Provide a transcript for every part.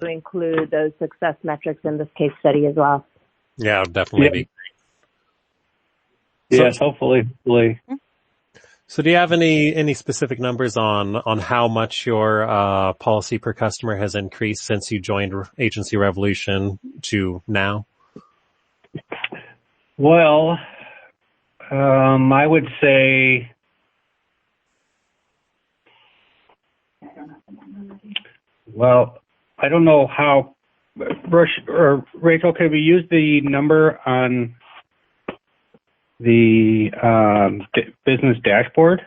include those success metrics in this case study as well. Yeah, definitely. Yes, hopefully. So do you have any specific numbers on how much your policy per customer has increased since you joined Agency Revolution to now? Well, I would say, well, I don't know how, Rachel, can we use the number on the business dashboard?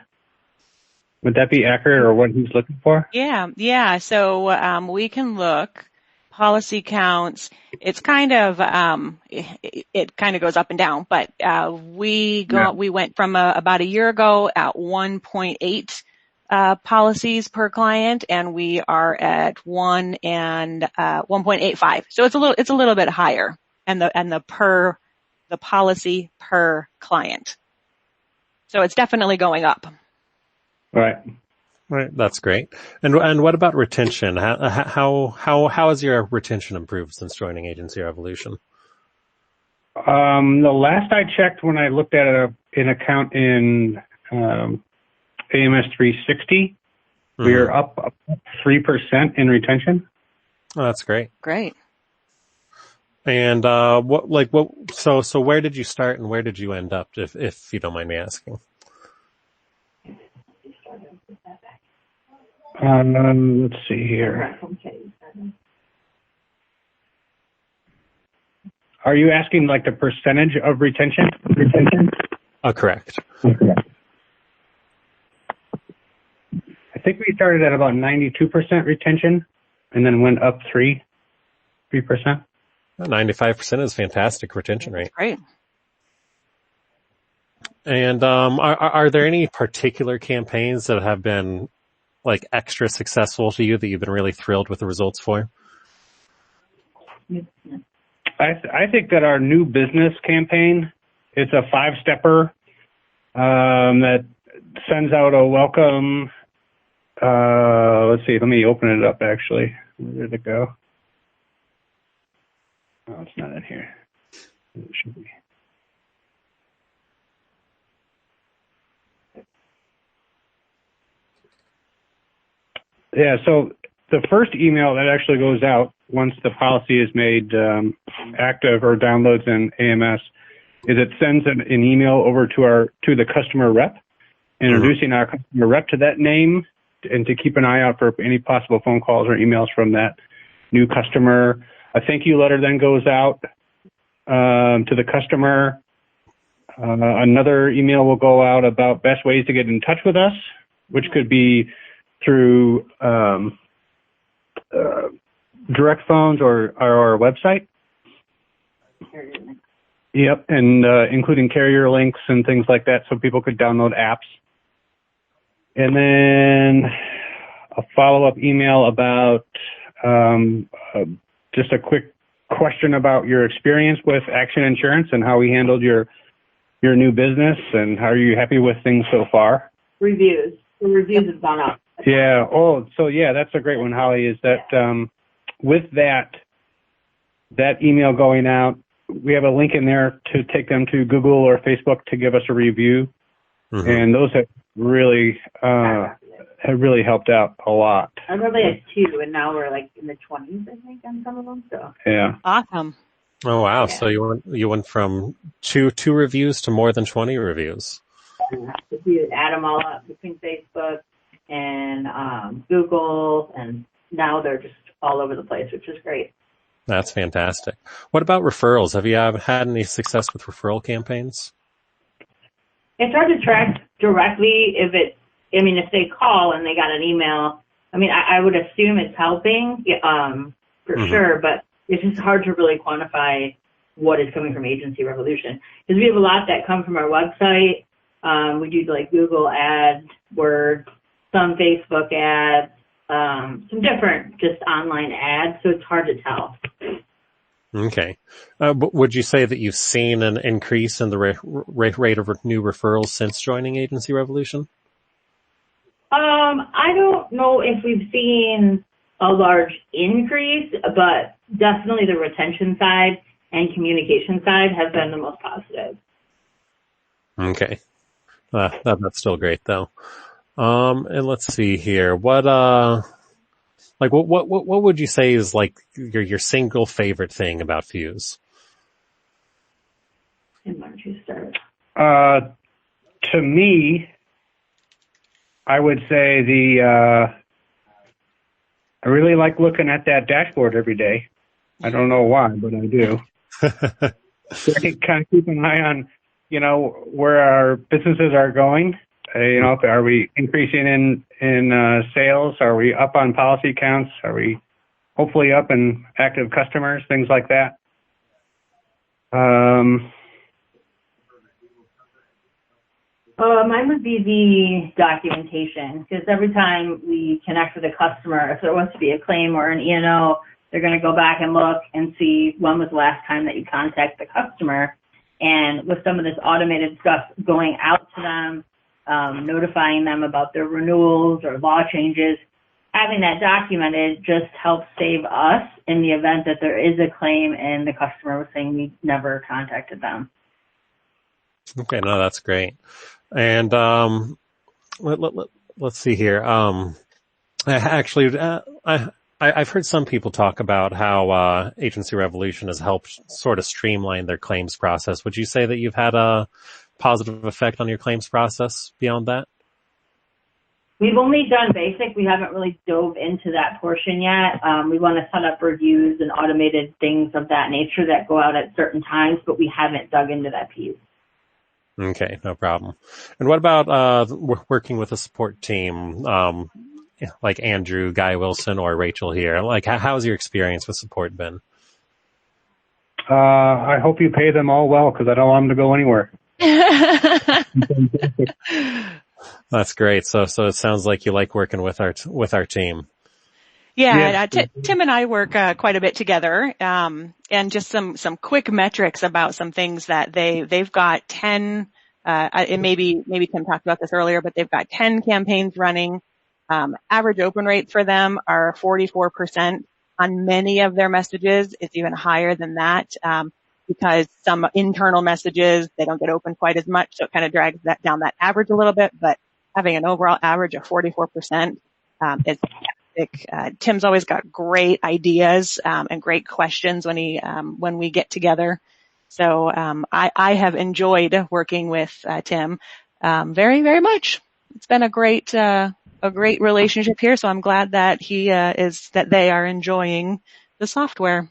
Would that be accurate, or what he's looking for? Yeah. So we can look policy counts. It's kind of it kind of goes up and down, but we went from about a year ago at 1.8 policies per client, and we are at 1.85. So it's a little bit higher, and the policy per client. So it's definitely going up. Right. That's great. And what about retention? How has your retention improved since joining Agency Revolution? The last I checked, when I looked at an account in AMS 360, we are up 3% in retention. Oh, that's great. Great. And so where did you start and where did you end up, if you don't mind me asking? Let's see here. Are you asking like the percentage of retention? Correct. I think we started at about 92% retention and then went up 3%. 95% is fantastic retention rate. Great. And are there any particular campaigns that have been like extra successful to you that you've been really thrilled with the results for? I think that our new business campaign, it's a 5-stepper that sends out a welcome. Let's see, let me open it up actually. Where did it go? Oh, it's not in here. It should be. Yeah, so the first email that actually goes out once the policy is made active or downloads in AMS is it sends an email over to the customer rep, introducing our customer rep to that name and to keep an eye out for any possible phone calls or emails from that new customer. A thank you letter then goes out to the customer. Another email will go out about best ways to get in touch with us, which could be through direct phones or our website. Yep, and including carrier links and things like that, so people could download apps. And then a follow-up email about just a quick question about your experience with Action Insurance and how we handled your new business, and how are you happy with things so far? Reviews. The reviews have gone up. Yeah. Oh, so yeah, that's a great one, Holly, is that with that email going out, we have a link in there to take them to Google or Facebook to give us a review. And those have really helped out a lot. I remember they had 2, and now we're like in the 20s, I think, on some of them. So yeah. Awesome. Oh wow! Yeah. So you went from two reviews to more than 20 reviews. If you add them all up between Facebook and Google, and now they're just all over the place, which is great. That's fantastic. What about referrals? Have you had any success with referral campaigns? It's hard to track directly if they call and they got an email. I mean, I would assume it's helping, for sure, but it's just hard to really quantify what is coming from Agency Revolution. Because we have a lot that come from our website. We do like Google ads, Word, some Facebook ads, some different just online ads, so it's hard to tell. Okay. But would you say that you've seen an increase in the rate of new referrals since joining Agency Revolution? I don't know if we've seen a large increase, but definitely the retention side and communication side have been the most positive. Okay. That's still great though. And let's see here. What would you say is like your single favorite thing about Fuse? And why don't you start? To me, I would say I really like looking at that dashboard every day. I don't know why, but I do. So I can kind of keep an eye on, where our businesses are going. Are we increasing in sales? Are we up on policy counts? Are we hopefully up in active customers? Things like that. Mine would be the documentation, because every time we connect with a customer, if there wants to be a claim or an E&O, they're going to go back and look and see when was the last time that you contacted the customer. And with some of this automated stuff going out to them, notifying them about their renewals or law changes, having that documented just helps save us in the event that there is a claim and the customer was saying we never contacted them. Okay, no, that's great. And let's see here. I've heard some people talk about how Agency Revolution has helped sort of streamline their claims process. Would you say that you've had a positive effect on your claims process beyond that? We've only done basic. We haven't really dove into that portion yet. We want to set up reviews and automated things of that nature that go out at certain times, but we haven't dug into that piece. Okay, no problem. And what about working with a support team, like Andrew, Guy Wilson, or Rachel here? Like, how's your experience with support been? I hope you pay them all well, because I don't want them to go anywhere. That's great. So it sounds like you like working with our team. Yeah, Tim and I work quite a bit together, and just some quick metrics about some things that they've got 10. And maybe Tim talked about this earlier, but they've got 10 campaigns running. Average open rates for them are 44%. On many of their messages, it's even higher than that, because some internal messages they don't get open quite as much, so it kind of drags that down that average a little bit. But having an overall average of 44% is Tim's always got great ideas and great questions when we get together. So I have enjoyed working with Tim very, very much. It's been a great relationship here. So I'm glad that that they are enjoying the software.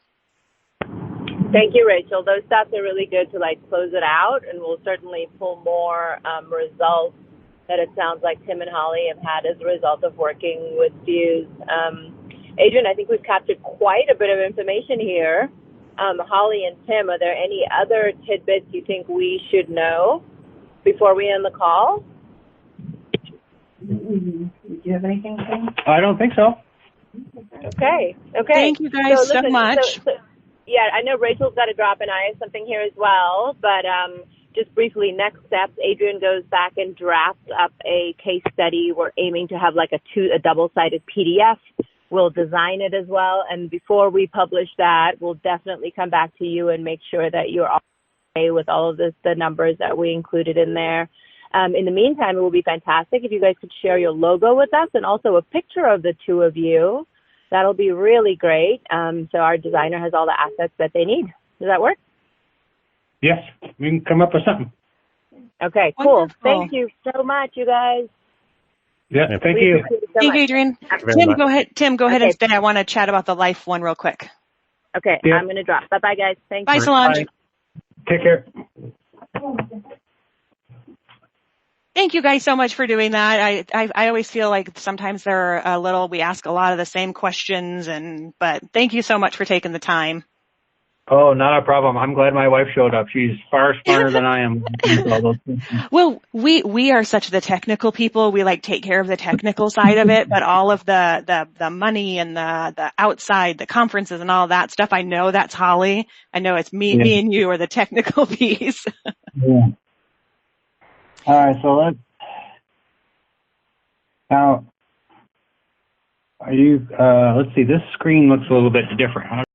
Thank you, Rachel. Those stats are really good to close it out, and we'll certainly pull more results that it sounds like Tim and Holly have had as a result of working with Fuse. Adrian, I think we've captured quite a bit of information here. Holly and Tim, are there any other tidbits you think we should know before we end the call? Do you have anything, Tim? I don't think so. Okay. Thank you guys so much. Yeah, I know Rachel's got to drop, and I have something here as well, but just briefly, next steps, Adrian goes back and drafts up a case study. We're aiming to have a double-sided PDF. We'll design it as well. And before we publish that, we'll definitely come back to you and make sure that you're all okay with all of the numbers that we included in there. In the meantime, it would be fantastic if you guys could share your logo with us and also a picture of the two of you. That'll be really great. So our designer has all the assets that they need. Does that work? Yes, we can come up with something. Okay, cool. Wonderful. Thank you so much, you guys. Yeah, thank you. Thank you, Adrian. Tim, go ahead and stay. I want to chat about the life one real quick. Okay, yeah. I'm going to drop. Bye-bye, guys. Thanks. Bye, Solange. Take care. Thank you guys so much for doing that. I always feel like sometimes we ask a lot of the same questions, but thank you so much for taking the time. Oh, not a problem. I'm glad my wife showed up. She's far smarter than I am. Well, we are such the technical people. We take care of the technical side of it, but all of the money and the outside, the conferences and all that stuff, I know that's Holly. I know it's me and you are the technical piece. Yeah. All right, so now Are you, let's see, this screen looks a little bit different.